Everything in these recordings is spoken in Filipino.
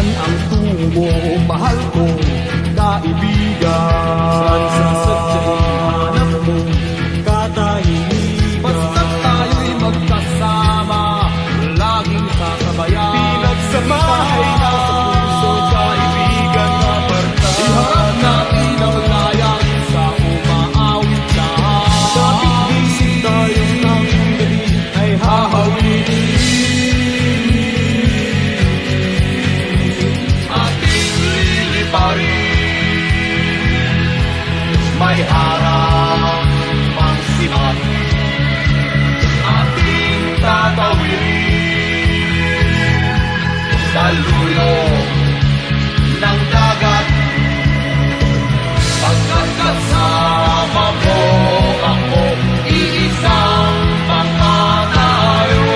Saan ang tungo, mahal kong kaibigan? Saan sa sadyang hanap mong katahimikan? Basta't tayo'y magkasama, laging kakabayan. Pinagsamahay na sa puso, kaibigan na barkada. Iharap natin ang layang sa umaawit lahat. Kapit gising tayong ng gabi ay hahawin. May harap pang sibat, ating tatawirin. Daluyong ng dagat, pagkat kasama mo ako, iisang bangka tayo.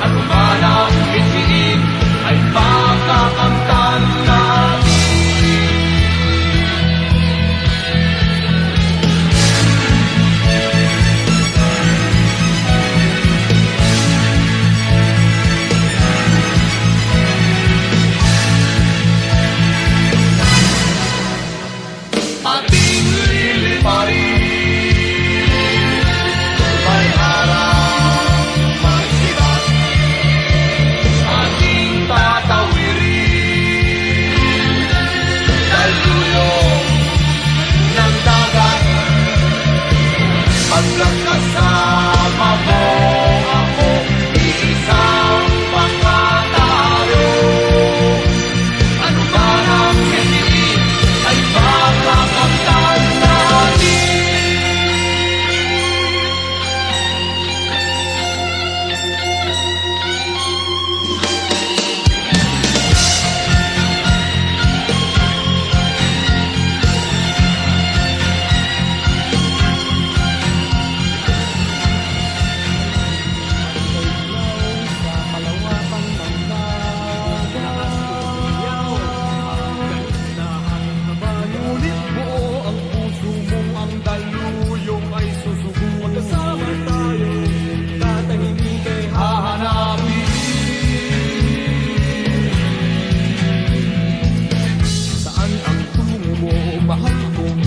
Ano man ang bitiin ay makakamtan natin. Ating liliparin, may harap, may sibat, ating tatawirin. Daluyong ng dagat, pagkat kasama mo ako, iisang bangka tayo. Ano man ang bitiin ay makakamtan natin. Sa kalawakang dagat, lakas tumiyaw ang kaligtahan na ba? Ngunit buo ang puso mong ang daluyong ay susugurin. Magkasama tayo, tatahimik ay hahanapin. Saan ang tungo mo, mahal kong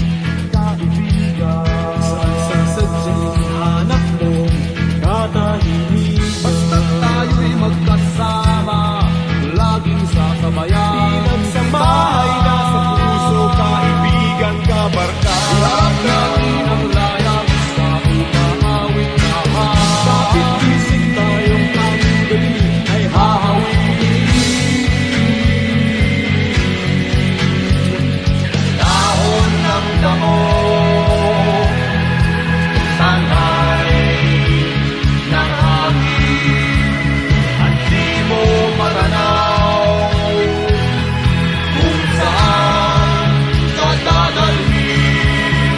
kaibigan? Saan sa sadyang hanap mong katahimikan? Basta't tayo'y magkasama, laging sa kabayan. Pinagsamahay na sa puso, kaibigan ka barkada. Iharap natin ang layang sa umaawit lahat. Kapit gising tayong ang gabi ay hahawin. Dahon ng damo, sanay ng hangin, at di mo matanaw kung saan ka dadalhin.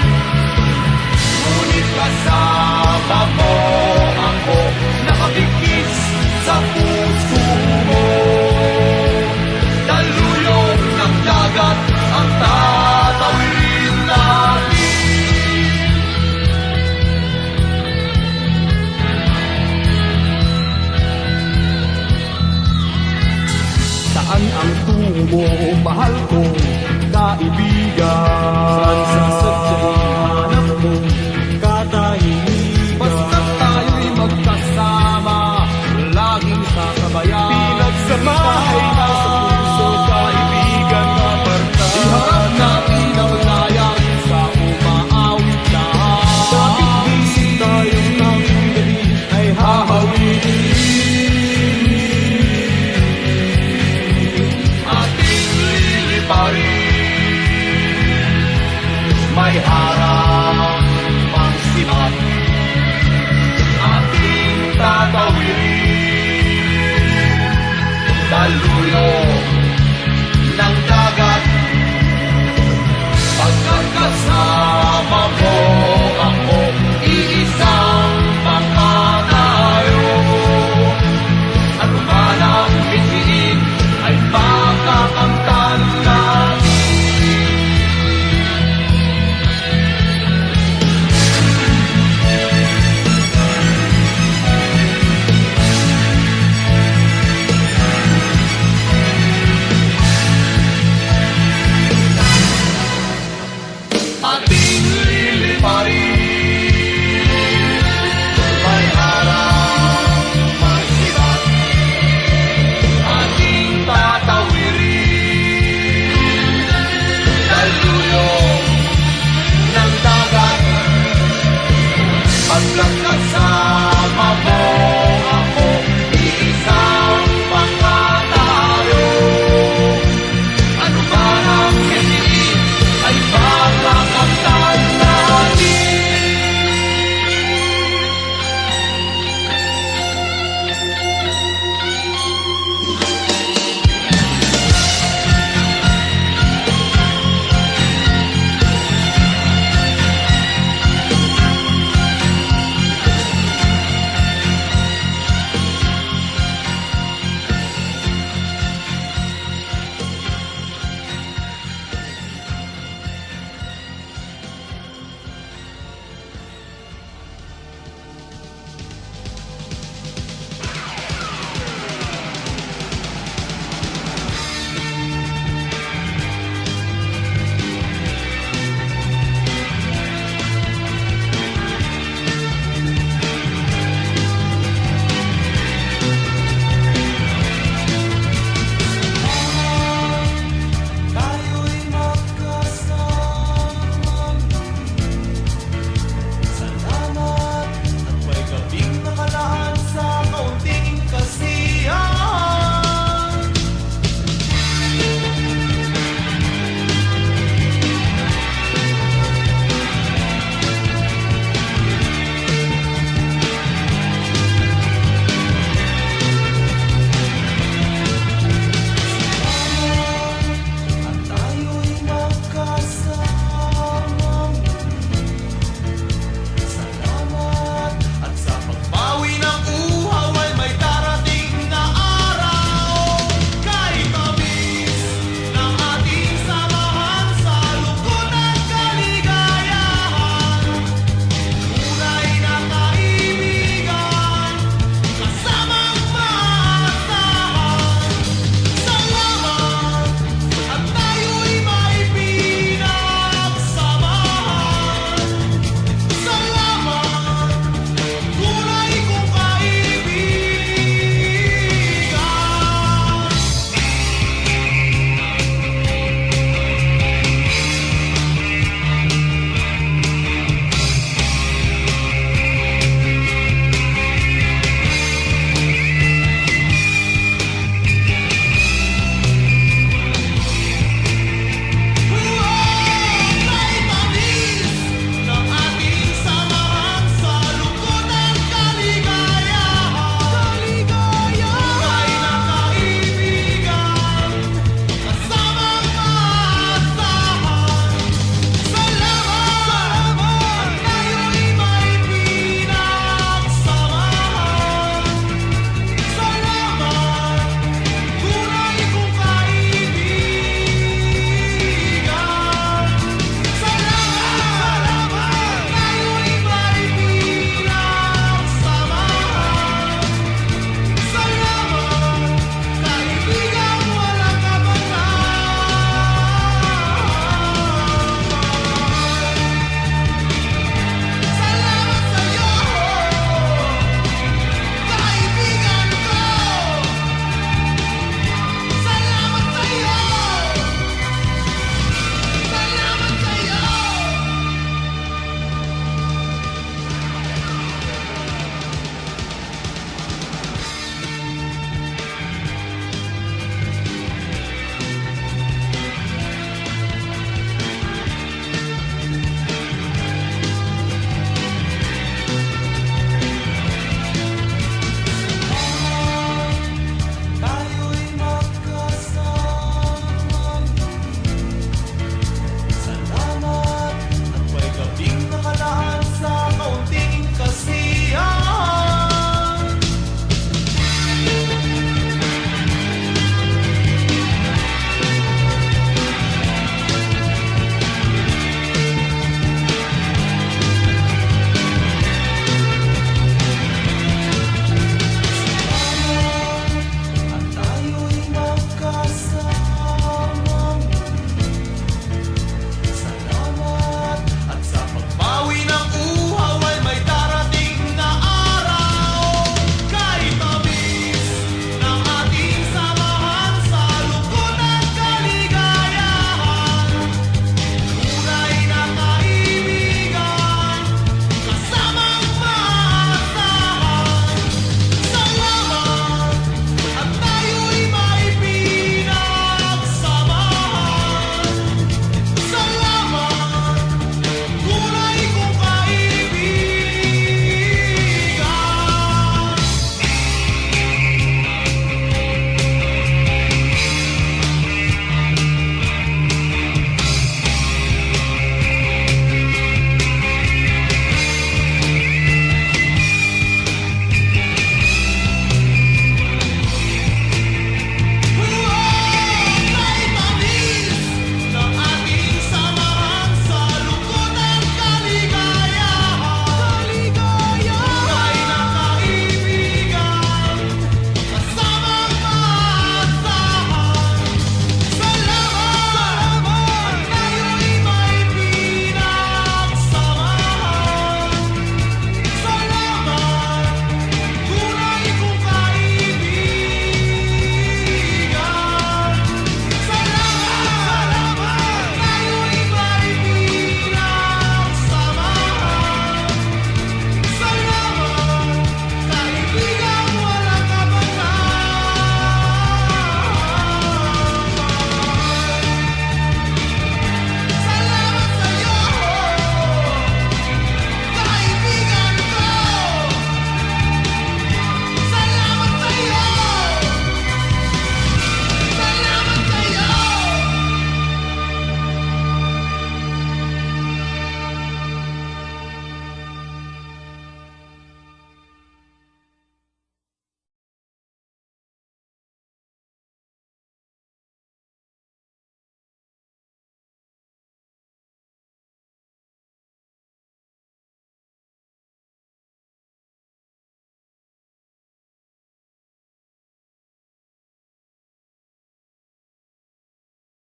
Ngunit kasama mo ako, nakabigis sa puso mo. Daluyong ng dagat ang tatawirin natin. Saan ang tungo, mahal kong kaibigan? Saan sa sadyang hanap mong katahimikan? Basta't tayo'y magkasama, laging kakabayan. Pinagsamahay na sa puso, kaibigan na barkada. Iharap natin ang layang sa umaawit lahat. Kapit gising tayong ng gabi ay hahawin. Ating liliparin, may harap pang sibat, ating tatawirin. Daluyong